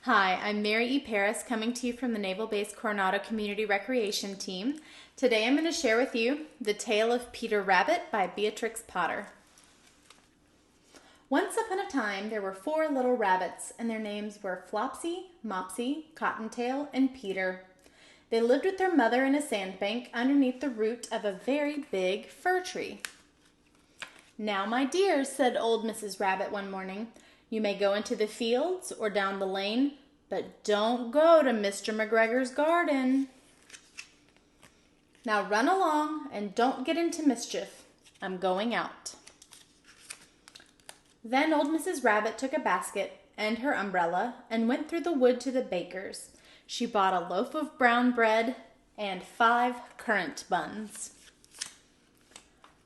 Hi, I'm Mary E. Paris coming to you from the Naval Base Coronado Community Recreation Team. Today I'm going to share with you The Tale of Peter Rabbit by Beatrix Potter. Once upon a time there were 4 little rabbits, and their names were Flopsy, Mopsy, Cottontail, and Peter. They lived with their mother in a sandbank underneath the root of a very big fir tree. "Now, my dears," said old Mrs. Rabbit one morning, "you may go into the fields or down the lane, but don't go to Mr. McGregor's garden. Now run along and don't get into mischief. I'm going out." Then old Mrs. Rabbit took a basket and her umbrella and went through the wood to the baker's. She bought a loaf of brown bread and 5 currant buns.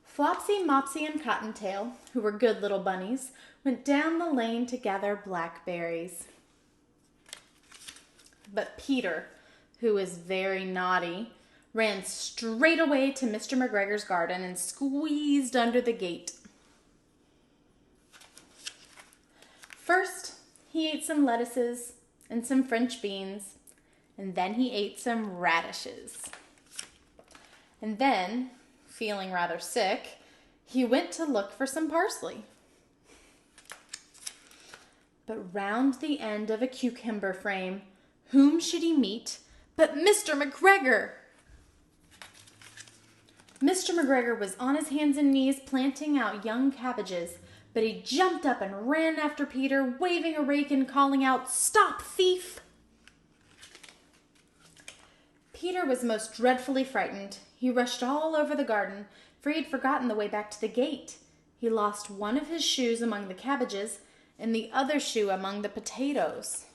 Flopsy, Mopsy, and Cottontail, who were good little bunnies, went down the lane to gather blackberries. But Peter, who was very naughty, ran straight away to Mr. McGregor's garden and squeezed under the gate. First, he ate some lettuces and some French beans, and then he ate some radishes. And then, feeling rather sick, he went to look for some parsley. But round the end of a cucumber frame, whom should he meet but Mr. McGregor? Mr. McGregor was on his hands and knees planting out young cabbages, but he jumped up and ran after Peter, waving a rake and calling out, "Stop, thief!" Peter was most dreadfully frightened. He rushed all over the garden, for he had forgotten the way back to the gate. He lost one of his shoes among the cabbages, and the other shoe among the potatoes.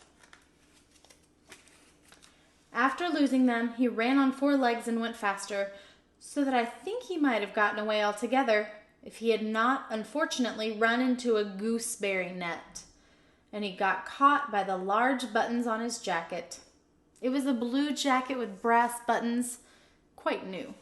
After losing them, he ran on 4 legs and went faster, so that I think he might have gotten away altogether if he had not unfortunately run into a gooseberry net, and he got caught by the large buttons on his jacket. It was a blue jacket with brass buttons, quite new.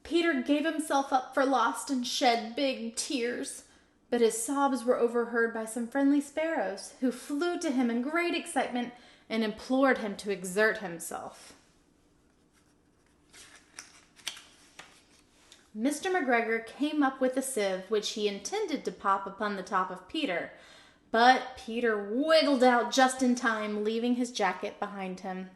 Peter gave himself up for lost and shed big tears, but his sobs were overheard by some friendly sparrows, who flew to him in great excitement and implored him to exert himself. Mr. McGregor came up with a sieve, which he intended to pop upon the top of Peter, but Peter wiggled out just in time, leaving his jacket behind him,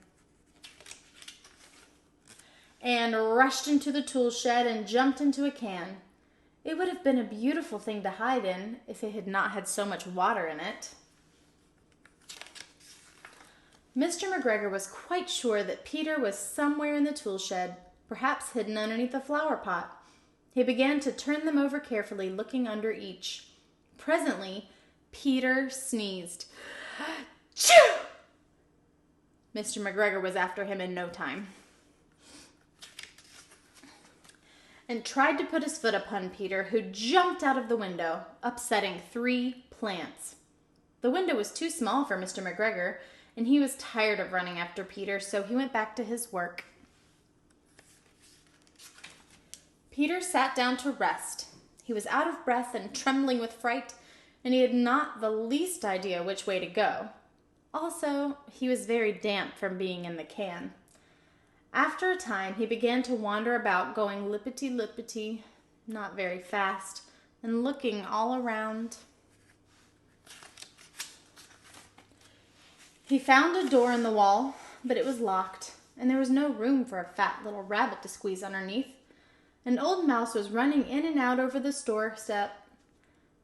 and rushed into the tool shed and jumped into a can. It would have been a beautiful thing to hide in if it had not had so much water in it. Mr. McGregor was quite sure that Peter was somewhere in the tool shed, perhaps hidden underneath a flower pot. He began to turn them over carefully, looking under each. Presently, Peter sneezed. "Achoo!" Mr. McGregor was after him in no time, and tried to put his foot upon Peter, who jumped out of the window, upsetting 3 plants. The window was too small for Mr. McGregor, and he was tired of running after Peter, so he went back to his work. Peter sat down to rest. He was out of breath and trembling with fright, and he had not the least idea which way to go. Also, he was very damp from being in the can. After a time, he began to wander about, going lippity-lippity, not very fast, and looking all around. He found a door in the wall, but it was locked, and there was no room for a fat little rabbit to squeeze underneath. An old mouse was running in and out over the doorstep,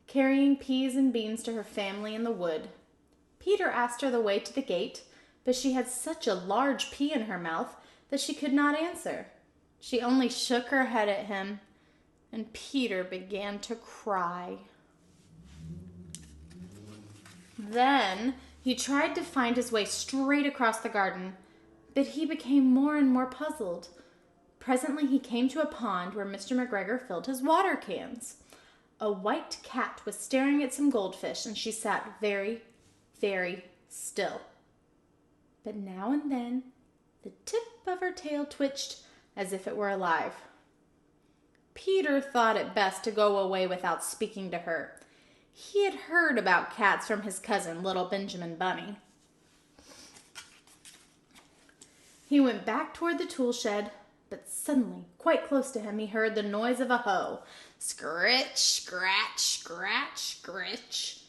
carrying peas and beans to her family in the wood. Peter asked her the way to the gate, but she had such a large pea in her mouth that she could not answer. She only shook her head at him, and Peter began to cry. Then he tried to find his way straight across the garden, but he became more and more puzzled. Presently he came to a pond where Mr. McGregor filled his water cans. A white cat was staring at some goldfish, and she sat very, very still. But now and then the tip of her tail twitched as if it were alive. Peter thought it best to go away without speaking to her. He had heard about cats from his cousin, little Benjamin Bunny. He went back toward the tool shed, but suddenly, quite close to him, he heard the noise of a hoe. Scritch, scratch, scratch, scritch.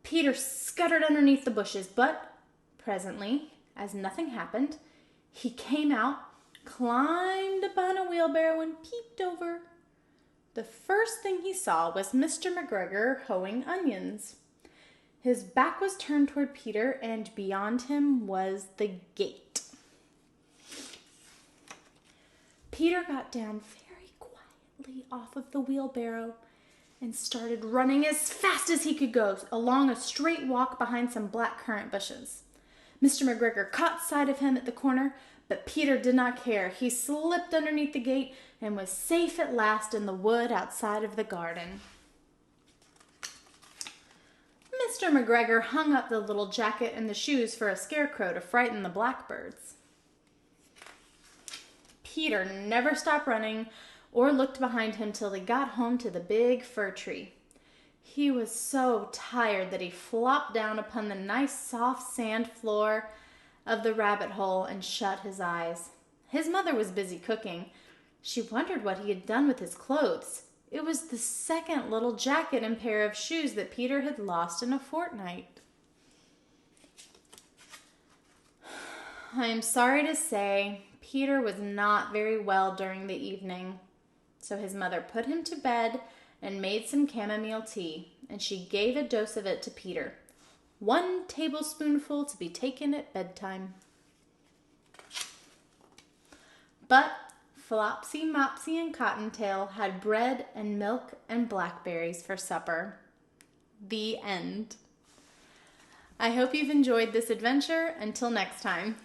Peter scuttered underneath the bushes, but presently, as nothing happened, he came out, climbed upon a wheelbarrow, and peeped over. The first thing he saw was Mr. McGregor hoeing onions. His back was turned toward Peter, and beyond him was the gate. Peter got down very quietly off of the wheelbarrow and started running as fast as he could go along a straight walk behind some black currant bushes. Mr. McGregor caught sight of him at the corner, but Peter did not care. He slipped underneath the gate and was safe at last in the wood outside of the garden. Mr. McGregor hung up the little jacket and the shoes for a scarecrow to frighten the blackbirds. Peter never stopped running or looked behind him till he got home to the big fir tree. He was so tired that he flopped down upon the nice soft sand floor of the rabbit hole and shut his eyes. His mother was busy cooking. She wondered what he had done with his clothes. It was the second little jacket and pair of shoes that Peter had lost in a fortnight. I am sorry to say, Peter was not very well during the evening, so his mother put him to bed and made some chamomile tea, and she gave a dose of it to Peter. 1 tablespoonful to be taken at bedtime. But Flopsy, Mopsy, and Cottontail had bread and milk and blackberries for supper. The end. I hope you've enjoyed this adventure. Until next time.